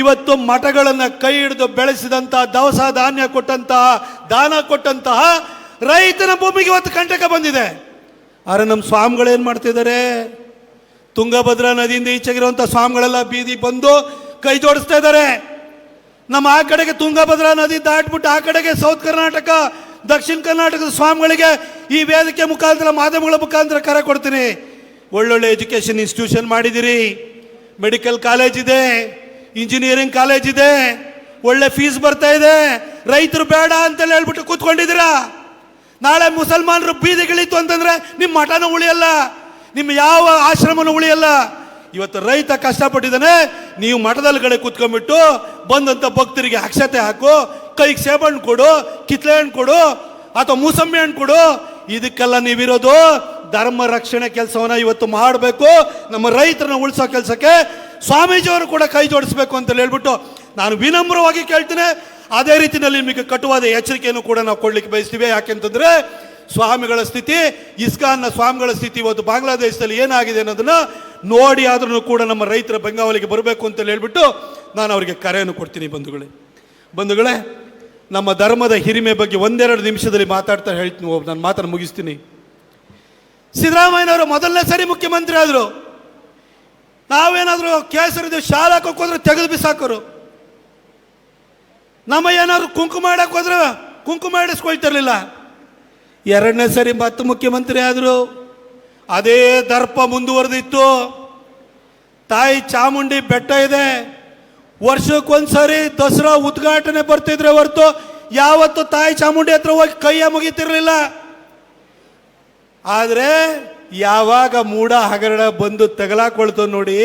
Speaker 1: ಇವತ್ತು ಮಠಗಳನ್ನು ಕೈ ಹಿಡಿದು ಬೆಳೆಸಿದಂಥ, ದವಸ ಧಾನ್ಯ ಕೊಟ್ಟಂತಹ, ದಾನ ಕೊಟ್ಟಂತಹ ರೈತನ ಭೂಮಿಗೆ ಇವತ್ತು ಕಂಟಕ ಬಂದಿದೆ. ಆದರೆ ನಮ್ಮ ಸ್ವಾಮಿಗಳು ಏನು ಮಾಡ್ತಿದ್ದಾರೆ? ತುಂಗಭದ್ರಾ ನದಿಯಿಂದ ಈಚೆಗಿರುವಂಥ ಸ್ವಾಮಿಗಳೆಲ್ಲ ಬೀದಿ ಬಂದು ಕೈ ಜೋಡಿಸ್ತಾ ಇದ್ದಾರೆ. ನಮ್ಮ ಆ ಕಡೆಗೆ ತುಂಗಭದ್ರಾ ನದಿ ದಾಟ್ಬಿಟ್ಟು ಆ ಕಡೆಗೆ ಸೌತ್ ಕರ್ನಾಟಕ, ದಕ್ಷಿಣ ಕರ್ನಾಟಕದ ಸ್ವಾಮಿಗಳಿಗೆ ಈ ವೇದಿಕೆ ಮುಖಾಂತರ, ಮಾಧ್ಯಮಗಳ ಮುಖಾಂತರ ಕರೆ ಕೊಡ್ತೀನಿ. ಒಳ್ಳೊಳ್ಳೆ ಎಜುಕೇಷನ್ ಇನ್ಸ್ಟಿಟ್ಯೂಷನ್ ಮಾಡಿದಿರಿ, ಮೆಡಿಕಲ್ ಕಾಲೇಜ್ ಇದೆ, ಇಂಜಿನಿಯರಿಂಗ್ ಕಾಲೇಜ್ ಇದೆ, ಒಳ್ಳೆ ಫೀಸ್ ಬರ್ತಾ ಇದೆ. ರೈತರು ಬೇಡ ಅಂತೇಳಿ ಹೇಳ್ಬಿಟ್ಟು ಕೂತ್ಕೊಂಡಿದ್ದೀರಾ. ನಾಳೆ ಮುಸಲ್ಮಾನರು ಬೀದಿಗಿಳಿತು ಅಂತಂದ್ರೆ ನಿಮ್ಮ ಮಠನೂ ಉಳಿಯಲ್ಲ, ನಿಮ್ಮ ಯಾವ ಆಶ್ರಮನೂ ಉಳಿಯಲ್ಲ. ಇವತ್ತು ರೈತ ಕಷ್ಟಪಟ್ಟಿದ್ದಾನೆ, ನೀವು ಮಠದಲ್ಲಿ ಕಡೆ ಕೂತ್ಕೊಂಡ್ಬಿಟ್ಟು ಬಂದಂಥ ಭಕ್ತರಿಗೆ ಅಕ್ಷತೆ ಹಾಕು, ಕೈಗೆ ಸೇಬಣ್ಣು ಕೊಡು, ಕಿತ್ಲೆ ಹಣ್ಣು ಕೊಡು, ಅಥವಾ ಮೂಸಂಬಿ ಹಣ್ಣು ಕೊಡು. ಇದಕ್ಕೆಲ್ಲ ನೀವಿರೋದು ಧರ್ಮ ರಕ್ಷಣೆ ಕೆಲಸವನ್ನ ಇವತ್ತು ಮಾಡಬೇಕು. ನಮ್ಮ ರೈತರನ್ನ ಉಳಿಸೋ ಕೆಲಸಕ್ಕೆ ಸ್ವಾಮೀಜಿಯವರು ಕೂಡ ಕೈ ಜೋಡಿಸಬೇಕು ಅಂತ ಹೇಳ್ಬಿಟ್ಟು ನಾನು ವಿನಮ್ರವಾಗಿ ಕೇಳ್ತೇನೆ. ಅದೇ ರೀತಿಯಲ್ಲಿ ನಿಮಗೆ ಕಟುವಾದ ಎಚ್ಚರಿಕೆಯನ್ನು ಕೂಡ ನಾವು ಕೊಡ್ಲಿಕ್ಕೆ ಬಯಸ್ತೀವಿ. ಯಾಕೆಂತಂದ್ರೆ ಸ್ವಾಮಿಗಳ ಸ್ಥಿತಿ, ಇಸ್ಕಾನ್ನ ಸ್ವಾಮಿಗಳ ಸ್ಥಿತಿ ಇವತ್ತು ಬಾಂಗ್ಲಾದೇಶದಲ್ಲಿ ಏನಾಗಿದೆ ಅನ್ನೋದನ್ನ ನೋಡಿ ಆದ್ರೂ ಕೂಡ ನಮ್ಮ ರೈತರ ಬೆಂಗಾವಲಿಗೆ ಬರಬೇಕು ಅಂತ ಹೇಳ್ಬಿಟ್ಟು ನಾನು ಅವರಿಗೆ ಕರೆಯನ್ನು ಕೊಡ್ತೀನಿ. ಬಂಧುಗಳೇ, ನಮ್ಮ ಧರ್ಮದ ಹಿರಿಮೆ ಬಗ್ಗೆ ಒಂದೆರಡು ನಿಮಿಷದಲ್ಲಿ ಮಾತಾಡ್ತಾ ಹೇಳ್ತೀನಿ, ನಾನು ಮಾತನ್ನು ಮುಗಿಸ್ತೀನಿ. ಸಿದ್ದರಾಮಯ್ಯನವರು ಮೊದಲನೇ ಸರಿ ಮುಖ್ಯಮಂತ್ರಿ ಆದರು. ನಾವೇನಾದರೂ ಕೇಸರಿದು ಶಾಲಾ ಹೋದ್ರೆ ತೆಗೆದು ಬಿಸಾಕೋರು. ನಮ್ಮ ಏನಾದ್ರು ಕುಂಕುಮ ಮಾಡಕ್ಕೆ ಹೋದ್ರೆ ಕುಂಕುಮ ಇಡಿಸ್ಕೊಳ್ತಿರ್ಲಿಲ್ಲ. ಎರಡನೇ ಸರಿ ಮತ್ತೆ ಮುಖ್ಯಮಂತ್ರಿ ಆದರು. ಅದೇ ದರ್ಪ ಮುಂದುವರೆದಿತ್ತು. ತಾಯಿ ಚಾಮುಂಡಿ ಬೆಟ್ಟ ಇದೆ, ವರ್ಷಕ್ಕೊಂದ್ಸರಿ ದಸರಾ ಉದ್ಘಾಟನೆ ಬರ್ತಿದ್ರೆ ಹೊರತು ಯಾವತ್ತು ತಾಯಿ ಚಾಮುಂಡಿ ಹತ್ರ ಹೋಗಿ ಕೈಯ ಮುಗಿತಿರ್ಲಿಲ್ಲ. ಆದರೆ ಯಾವಾಗ ಮೂಡ ಹಗರಣ ಬಂದು ತಗಲಾಕೊಳ್ತು ನೋಡಿ,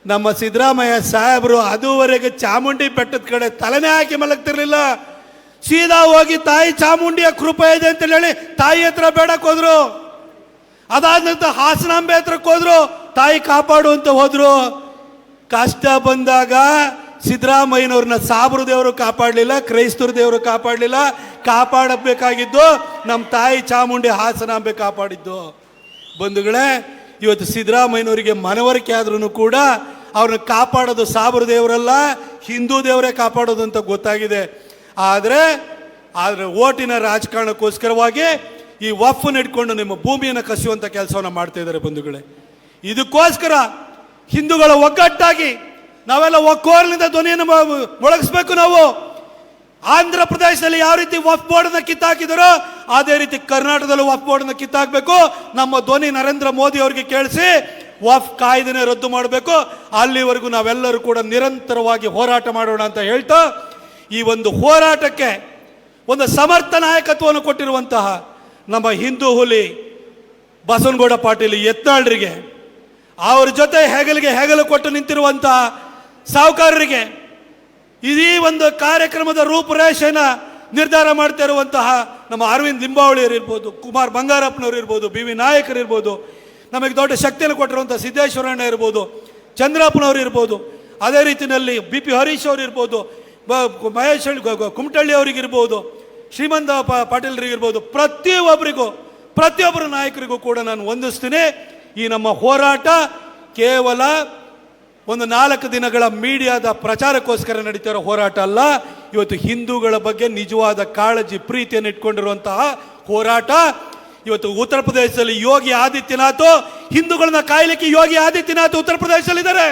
Speaker 1: ನಮ್ಮ ಸಿದ್ದರಾಮಯ್ಯ ಸಾಹೇಬರು ಅದುವರೆಗೆ ಚಾಮುಂಡಿ ಬೆಟ್ಟದ ಕಡೆ ತಲೆನೇ ಹಾಕಿ ಮಲಗ್ತಿರ್ಲಿಲ್ಲ. ಸೀದಾ ಹೋಗಿ ತಾಯಿ ಚಾಮುಂಡಿಯ ಕೃಪೆ ಇದೆ ಅಂತ ಹೇಳಿ ತಾಯಿ ಹತ್ರ ಬೇಡಕ್ಕೆ ಹೋದ್ರು. ಅದಾದ ನಂತರ ಹಾಸನಾಂಬೆ ಹತ್ರಕ್ಕೆ ಹೋದ್ರು, ತಾಯಿ ಕಾಪಾಡು ಅಂತ ಹೋದ್ರು. ಕಷ್ಟ ಬಂದಾಗ ಸಿದ್ದರಾಮಯ್ಯನವ್ರನ್ನ ಸಾಬ್ರು ದೇವರು ಕಾಪಾಡಲಿಲ್ಲ, ಕ್ರೈಸ್ತರ ದೇವರು ಕಾಪಾಡಲಿಲ್ಲ. ಕಾಪಾಡಬೇಕಾಗಿದ್ದು ನಮ್ಮ ತಾಯಿ ಚಾಮುಂಡಿ ಹಾಸನಾಂಬೆ ಕಾಪಾಡಿದ್ದು. ಬಂಧುಗಳೇ, ಇವತ್ತು ಸಿದ್ದರಾಮಯ್ಯನವರಿಗೆ ಮನವರಿಕೆ ಆದ್ರೂ ಕೂಡ ಅವ್ರನ್ನ ಕಾಪಾಡೋದು ಸಾಬ್ರು ದೇವರಲ್ಲ, ಹಿಂದೂ ದೇವರೇ ಕಾಪಾಡೋದು ಅಂತ ಗೊತ್ತಾಗಿದೆ. ಆದರೆ ಓಟಿನ ರಾಜಕಾರಣಕ್ಕೋಸ್ಕರವಾಗಿ ಈ ವಫ್ನ ಇಟ್ಕೊಂಡು ನಿಮ್ಮ ಭೂಮಿಯನ್ನು ಕಸಿಯುವಂಥ ಕೆಲಸವನ್ನು ಮಾಡ್ತಾ ಇದ್ದಾರೆ ಬಂಧುಗಳೇ. ಇದಕ್ಕೋಸ್ಕರ ಹಿಂದೂಗಳ ಒಗ್ಗಟ್ಟಾಗಿ ನಾವೆಲ್ಲ ಒಕ್ಕೋರ್ಲಿಂದ ಧ್ವನಿಯನ್ನು ಮೊಳಗಿಸ್ಬೇಕು. ನಾವು ಆಂಧ್ರ ಪ್ರದೇಶದಲ್ಲಿ ಯಾವ ರೀತಿ ವಫ್ ಬೋರ್ಡ್ನ ಕಿತ್ತಾಕಿದಾರೋ ಅದೇ ರೀತಿ ಕರ್ನಾಟಕದಲ್ಲೂ ವಫ್ ಬೋರ್ಡ್ನ ಕಿತ್ತಾಕಬೇಕು. ನಮ್ಮ ಧ್ವನಿ ನರೇಂದ್ರ ಮೋದಿ ಅವರಿಗೆ ಕೇಳಿಸಿ ವಫ್ ಕಾಯ್ದೆನೇ ರದ್ದು ಮಾಡಬೇಕು. ಅಲ್ಲಿವರೆಗೂ ನಾವೆಲ್ಲರೂ ಕೂಡ ನಿರಂತರವಾಗಿ ಹೋರಾಟ ಮಾಡೋಣ ಅಂತ ಹೇಳ್ತಾ, ಈ ಒಂದು ಹೋರಾಟಕ್ಕೆ ಒಂದು ಸಮರ್ಥ ನಾಯಕತ್ವವನ್ನು ಕೊಟ್ಟಿರುವಂತಹ ನಮ್ಮ ಹಿಂದೂ ಹುಲಿ ಬಸವನಗೌಡ ಪಾಟೀಲ್ ಯತ್ನಾಳ್ರಿಗೆ, ಅವ್ರ ಜೊತೆ ಹೆಗಲಿಗೆ ಹೆಗಲು ಕೊಟ್ಟು ನಿಂತಿರುವಂತಹ ಸಾಹುಕಾರರಿಗೆ, ಇದೀ ಒಂದು ಕಾರ್ಯಕ್ರಮದ ರೂಪುರೇಷೆನ ನಿರ್ಧಾರ ಮಾಡ್ತಾ ಇರುವಂತಹ ನಮ್ಮ ಅರವಿಂದ್ ಲಿಂಬಾವಳಿಯವರು ಇರ್ಬೋದು, ಕುಮಾರ್ ಬಂಗಾರಪ್ಪನವರು ಇರ್ಬೋದು, ಬಿ ವಿ ನಾಯಕರು ಇರ್ಬೋದು, ನಮಗೆ ದೊಡ್ಡ ಶಕ್ತಿಯನ್ನು ಕೊಟ್ಟಿರುವಂಥ ಸಿದ್ದೇಶ್ವರಣ್ಣ ಇರ್ಬೋದು, ಚಂದ್ರಪ್ಪನವರು ಇರ್ಬೋದು, ಅದೇ ರೀತಿಯಲ್ಲಿ ಬಿ ಪಿ ಹರೀಶ್ ಅವರು ಇರ್ಬೋದು, ಮಹೇಶ್ ಕುಮಟಳ್ಳಿ ಅವರಿಗಿರ್ಬೋದು, ಶ್ರೀಮಂತ ಪಾಟೀಲ್ರಿಗಿರ್ಬೋದು, ಪ್ರತಿಯೊಬ್ಬರು ನಾಯಕರಿಗೂ ಕೂಡ ನಾನು ವಂದಿಸ್ತೀನಿ. ಈ ನಮ್ಮ ಹೋರಾಟ ಕೇವಲ ಒಂದು 4 ದಿನಗಳ ಮೀಡಿಯಾದ ಪ್ರಚಾರಕ್ಕೋಸ್ಕರ ನಡೀತಿರೋ ಹೋರಾಟ ಅಲ್ಲ. ಇವತ್ತು ಹಿಂದೂಗಳ ಬಗ್ಗೆ ನಿಜವಾದ ಕಾಳಜಿ ಪ್ರೀತಿಯನ್ನು ಇಟ್ಕೊಂಡಿರುವಂತಹ ಹೋರಾಟ. ಇವತ್ತು ಉತ್ತರ ಪ್ರದೇಶದಲ್ಲಿ ಯೋಗಿ ಆದಿತ್ಯನಾಥ್, ಹಿಂದೂಗಳನ್ನ ಕಾಯಲಿಕ್ಕೆ ಯೋಗಿ ಆದಿತ್ಯನಾಥ್ ಉತ್ತರ ಪ್ರದೇಶದಲ್ಲಿ ಇದ್ದಾರೆ.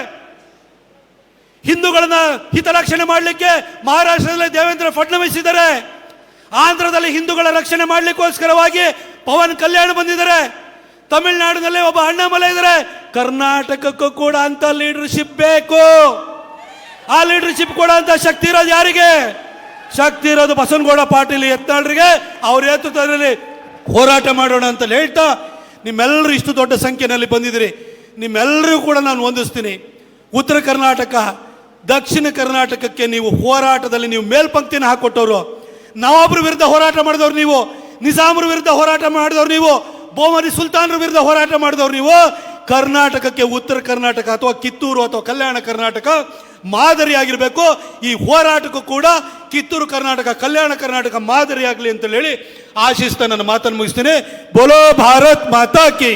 Speaker 1: ಹಿಂದೂಗಳನ್ನ ಹಿತರಕ್ಷಣೆ ಮಾಡಲಿಕ್ಕೆ ಮಹಾರಾಷ್ಟ್ರದಲ್ಲಿ ದೇವೇಂದ್ರ ಫಡ್ನವೀಸ್ ಇದ್ದಾರೆ. ಆಂಧ್ರದಲ್ಲಿ ಹಿಂದೂಗಳ ರಕ್ಷಣೆ ಮಾಡಲಿಕ್ಕೋಸ್ಕರವಾಗಿ ಪವನ್ ಕಲ್ಯಾಣ್ ಬಂದಿದ್ದಾರೆ. ತಮಿಳುನಾಡಿನಲ್ಲಿ ಒಬ್ಬ ಅಣ್ಣಾಮಲೈ ಇದ್ದಾರೆ. ಕರ್ನಾಟಕಕ್ಕೂ ಕೂಡ ಅಂತ ಲೀಡರ್ಶಿಪ್ ಬೇಕು. ಆ ಲೀಡರ್ಶಿಪ್ ಕೂಡ ಅಂತ ಶಕ್ತಿ ಇರೋದು ಯಾರಿಗೆ? ಶಕ್ತಿ ಇರೋದು ಬಸವನಗೌಡ ಪಾಟೀಲ್ ಯತ್ನಾಳ್ರಿಗೆ. ಅವ್ರ ನೇತೃತ್ವದಲ್ಲಿ ಹೋರಾಟ ಮಾಡೋಣ ಅಂತ ಹೇಳ್ತಾ, ನಿಮ್ಮೆಲ್ಲರೂ ಇಷ್ಟು ದೊಡ್ಡ ಸಂಖ್ಯೆಯಲ್ಲಿ ಬಂದಿದ್ದೀರಿ. ನಿಮ್ಮೆಲ್ಲರೂ ಕೂಡ ನಾನು ವಂದಿಸ್ತೀನಿ. ಉತ್ತರ ಕರ್ನಾಟಕ, ದಕ್ಷಿಣ ಕರ್ನಾಟಕಕ್ಕೆ ನೀವು ಹೋರಾಟದಲ್ಲಿ ನೀವು ಮೇಲ್ಪಂಕ್ತಿನ ಹಾಕೊಟ್ಟವರು. ನವಾಬ್ರ ವಿರುದ್ಧ ಹೋರಾಟ ಮಾಡಿದವ್ರು ನೀವು, ನಿಜಾಮ್ರ ವಿರುದ್ಧ ಹೋರಾಟ ಮಾಡಿದವ್ರು ನೀವು, ಬೋಮರಿ ಸುಲ್ತಾನ್ರ ವಿರುದ್ಧ ಹೋರಾಟ ಮಾಡಿದವ್ರು ನೀವು. ಕರ್ನಾಟಕಕ್ಕೆ ಉತ್ತರ ಕರ್ನಾಟಕ ಅಥವಾ ಕಿತ್ತೂರು ಅಥವಾ ಕಲ್ಯಾಣ ಕರ್ನಾಟಕ ಮಾದರಿಯಾಗಿರಬೇಕು. ಈ ಹೋರಾಟಕ್ಕೂ ಕೂಡ ಕಿತ್ತೂರು ಕರ್ನಾಟಕ, ಕಲ್ಯಾಣ ಕರ್ನಾಟಕ ಮಾದರಿಯಾಗಲಿ ಅಂತ ಹೇಳಿ ಆಶಿಸ್ತಾ ನನ್ನ ಮಾತನ್ನು ಮುಗಿಸ್ತೀನಿ. ಬೋಲೋ ಭಾರತ್ ಮಾತಾ ಕಿ.